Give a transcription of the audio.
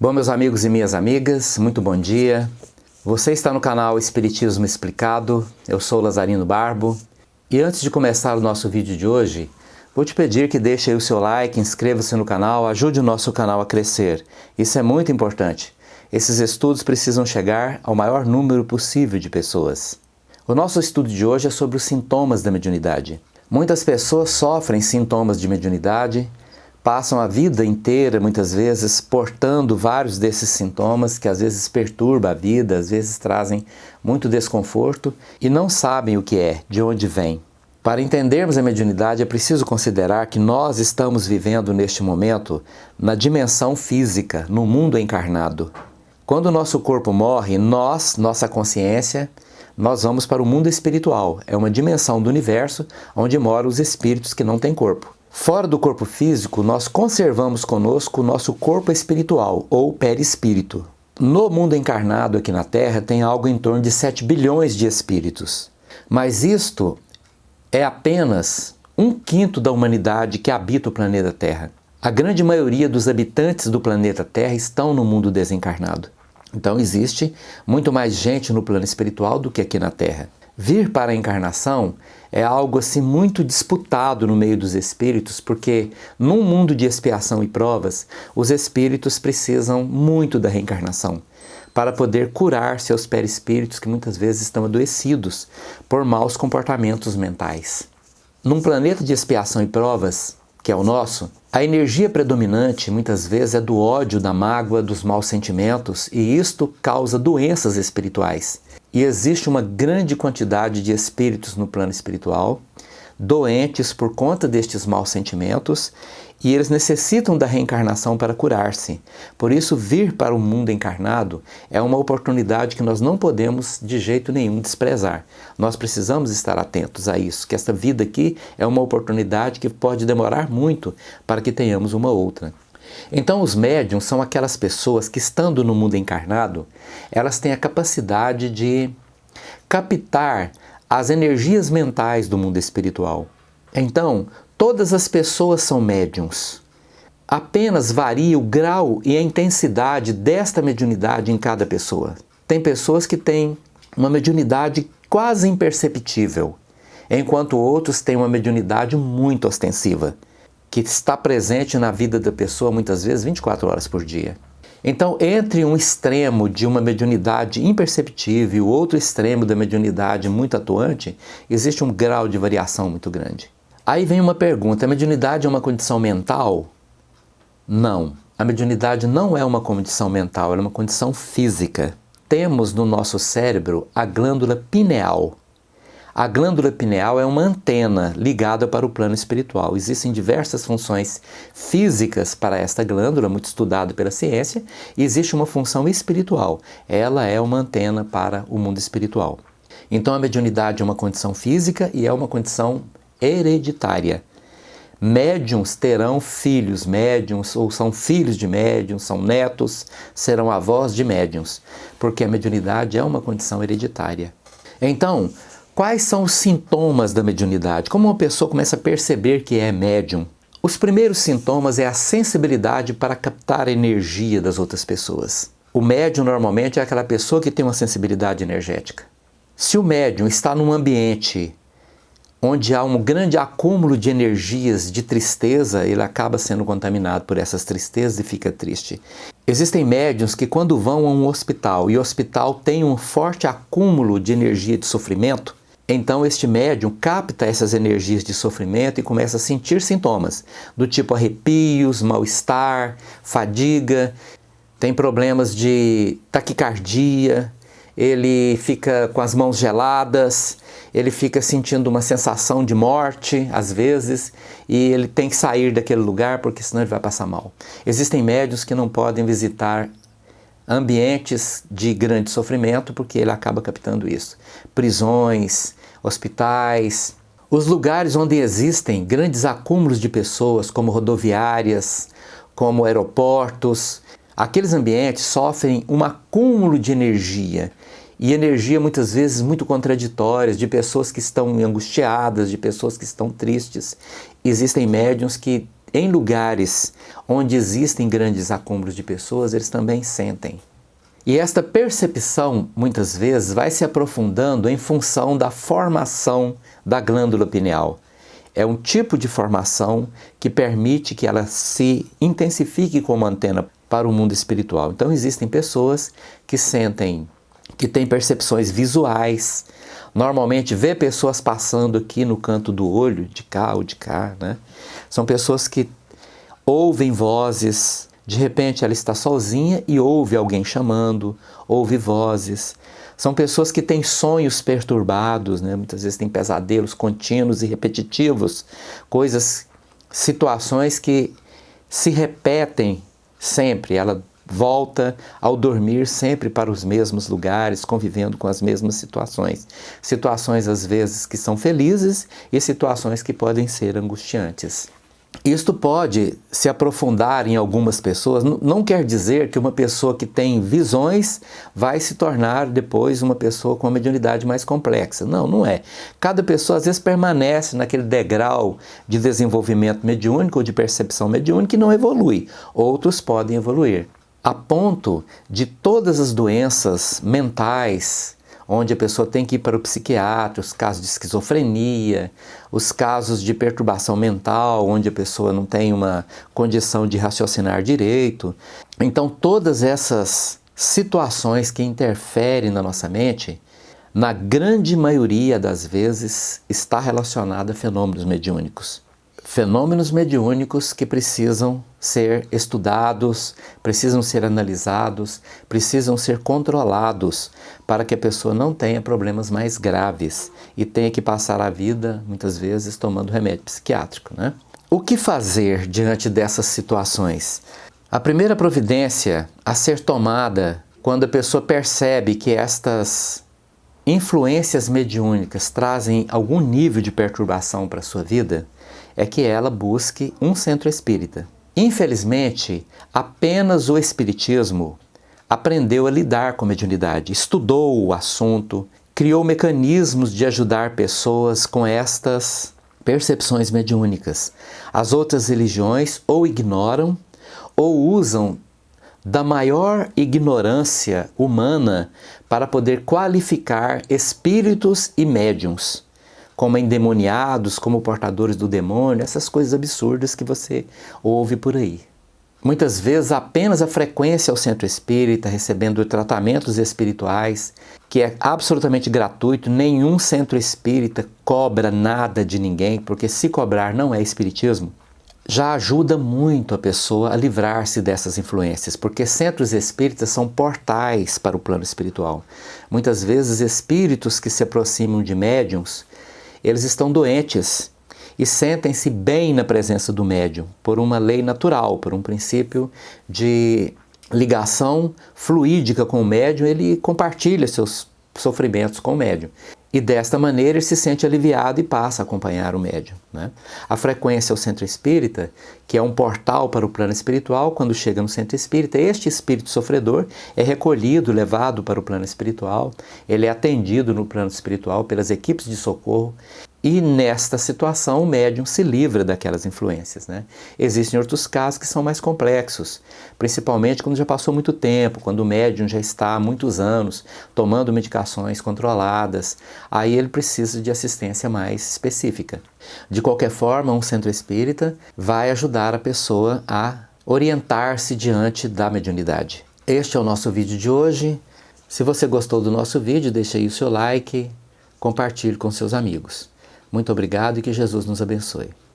Bom, meus amigos e minhas amigas, muito bom dia. Você está no canal Espiritismo Explicado, eu sou Lazarino Barbo. E antes de começar o nosso vídeo de hoje, vou te pedir que deixe aí o seu like, inscreva-se no canal, ajude o nosso canal a crescer. Isso é muito importante. Esses estudos precisam chegar ao maior número possível de pessoas. O nosso estudo de hoje é sobre os sintomas da mediunidade. Muitas pessoas sofrem sintomas de mediunidade, passam a vida inteira, muitas vezes, portando vários desses sintomas que às vezes perturbam a vida, às vezes trazem muito desconforto e não sabem o que é, de onde vem. Para entendermos a mediunidade é preciso considerar que nós estamos vivendo neste momento na dimensão física, no mundo encarnado. Quando o nosso corpo morre, nossa consciência, nós vamos para o mundo espiritual. É uma dimensão do universo onde moram os espíritos que não têm corpo. Fora do corpo físico, nós conservamos conosco o nosso corpo espiritual, ou perispírito. No mundo encarnado aqui na Terra tem algo em torno de 7 bilhões de espíritos. Mas isto é apenas 1/5 da humanidade que habita o planeta Terra. A grande maioria dos habitantes do planeta Terra estão no mundo desencarnado. Então existe muito mais gente no plano espiritual do que aqui na Terra. Vir para a encarnação é algo assim muito disputado no meio dos espíritos, porque num mundo de expiação e provas, os espíritos precisam muito da reencarnação para poder curar seus perispíritos que muitas vezes estão adoecidos por maus comportamentos mentais. Num planeta de expiação e provas, que é o nosso, a energia predominante muitas vezes é do ódio, da mágoa, dos maus sentimentos, e isto causa doenças espirituais. E existe uma grande quantidade de espíritos no plano espiritual, doentes por conta destes maus sentimentos, e eles necessitam da reencarnação para curar-se. Por isso, vir para o mundo encarnado é uma oportunidade que nós não podemos de jeito nenhum desprezar. Nós precisamos estar atentos a isso, que esta vida aqui é uma oportunidade que pode demorar muito para que tenhamos uma outra. Então os médiuns são aquelas pessoas que, estando no mundo encarnado, elas têm a capacidade de captar as energias mentais do mundo espiritual. Então, todas as pessoas são médiuns. Apenas varia o grau e a intensidade desta mediunidade em cada pessoa. Tem pessoas que têm uma mediunidade quase imperceptível, enquanto outros têm uma mediunidade muito ostensiva, que está presente na vida da pessoa muitas vezes 24 horas por dia. Então, entre um extremo de uma mediunidade imperceptível e o outro extremo da mediunidade muito atuante, existe um grau de variação muito grande. Aí vem uma pergunta: a mediunidade é uma condição mental? Não. A mediunidade não é uma condição mental, ela é uma condição física. Temos no nosso cérebro a glândula pineal. A glândula pineal é uma antena ligada para o plano espiritual. Existem diversas funções físicas para esta glândula, muito estudada pela ciência, e existe uma função espiritual. Ela é uma antena para o mundo espiritual. Então a mediunidade é uma condição física e é uma condição hereditária. Médiuns terão filhos médiuns, ou são filhos de médiuns, são netos, serão avós de médiuns, porque a mediunidade é uma condição hereditária. Então, quais são os sintomas da mediunidade? Como uma pessoa começa a perceber que é médium? Os primeiros sintomas é a sensibilidade para captar a energia das outras pessoas. O médium normalmente é aquela pessoa que tem uma sensibilidade energética. Se o médium está num ambiente onde há um grande acúmulo de energias de tristeza, ele acaba sendo contaminado por essas tristezas e fica triste. Existem médiuns que, quando vão a um hospital e o hospital tem um forte acúmulo de energia de sofrimento, então este médium capta essas energias de sofrimento e começa a sentir sintomas do tipo arrepios, mal-estar, fadiga, tem problemas de taquicardia, ele fica com as mãos geladas, ele fica sentindo uma sensação de morte, às vezes, e ele tem que sair daquele lugar porque senão ele vai passar mal. Existem médiuns que não podem visitar ambientes de grande sofrimento porque ele acaba captando isso. Prisões, hospitais, os lugares onde existem grandes acúmulos de pessoas, como rodoviárias, como aeroportos, aqueles ambientes sofrem um acúmulo de energia, e energia muitas vezes muito contraditórias, de pessoas que estão angustiadas, de pessoas que estão tristes. Existem médiuns que em lugares onde existem grandes acúmulos de pessoas, eles também sentem. E esta percepção, muitas vezes, vai se aprofundando em função da formação da glândula pineal. É um tipo de formação que permite que ela se intensifique como antena para o mundo espiritual. Então existem pessoas que sentem, que têm percepções visuais, normalmente vê pessoas passando aqui no canto do olho, de cá ou de cá, né? São pessoas que ouvem vozes, de repente ela está sozinha e ouve alguém chamando, ouve vozes. São pessoas que têm sonhos perturbados, né? Muitas vezes têm pesadelos contínuos e repetitivos, situações que se repetem sempre. Ela volta ao dormir sempre para os mesmos lugares, convivendo com as mesmas situações. Situações às vezes que são felizes e situações que podem ser angustiantes. Isto pode se aprofundar em algumas pessoas, não quer dizer que uma pessoa que tem visões vai se tornar depois uma pessoa com uma mediunidade mais complexa. Não, não é. Cada pessoa às vezes permanece naquele degrau de desenvolvimento mediúnico ou de percepção mediúnica e não evolui. Outros podem evoluir. A ponto de todas as doenças mentais, onde a pessoa tem que ir para o psiquiatra, os casos de esquizofrenia, os casos de perturbação mental, onde a pessoa não tem uma condição de raciocinar direito. Então, todas essas situações que interferem na nossa mente, na grande maioria das vezes, está relacionada a fenômenos mediúnicos. Fenômenos mediúnicos que precisam ser estudados, precisam ser analisados, precisam ser controlados para que a pessoa não tenha problemas mais graves e tenha que passar a vida, muitas vezes, tomando remédio psiquiátrico, né? O que fazer diante dessas situações? A primeira providência a ser tomada quando a pessoa percebe que estas influências mediúnicas trazem algum nível de perturbação para a sua vida é que ela busque um centro espírita. Infelizmente, apenas o Espiritismo aprendeu a lidar com a mediunidade, estudou o assunto, criou mecanismos de ajudar pessoas com estas percepções mediúnicas. As outras religiões ou ignoram ou usam da maior ignorância humana para poder qualificar espíritos e médiuns como endemoniados, como portadores do demônio, essas coisas absurdas que você ouve por aí. Muitas vezes apenas a frequência ao centro espírita, recebendo tratamentos espirituais, que é absolutamente gratuito, nenhum centro espírita cobra nada de ninguém, porque se cobrar não é espiritismo, já ajuda muito a pessoa a livrar-se dessas influências, porque centros espíritas são portais para o plano espiritual. Muitas vezes espíritos que se aproximam de médiuns, eles estão doentes e sentem-se bem na presença do médium, por uma lei natural, por um princípio de ligação fluídica com o médium, ele compartilha seus sofrimentos com o médium. E desta maneira ele se sente aliviado e passa a acompanhar o médium, né? A frequência ao centro espírita, que é um portal para o plano espiritual, quando chega no centro espírita, este espírito sofredor é recolhido, levado para o plano espiritual, ele é atendido no plano espiritual pelas equipes de socorro e nesta situação o médium se livra daquelas influências, né? Existem outros casos que são mais complexos, principalmente quando já passou muito tempo, quando o médium já está há muitos anos tomando medicações controladas, aí ele precisa de assistência mais específica. De qualquer forma, um centro espírita vai ajudar a pessoa a orientar-se diante da mediunidade. Este é o nosso vídeo de hoje. Se você gostou do nosso vídeo, deixe aí o seu like, compartilhe com seus amigos. Muito obrigado e que Jesus nos abençoe.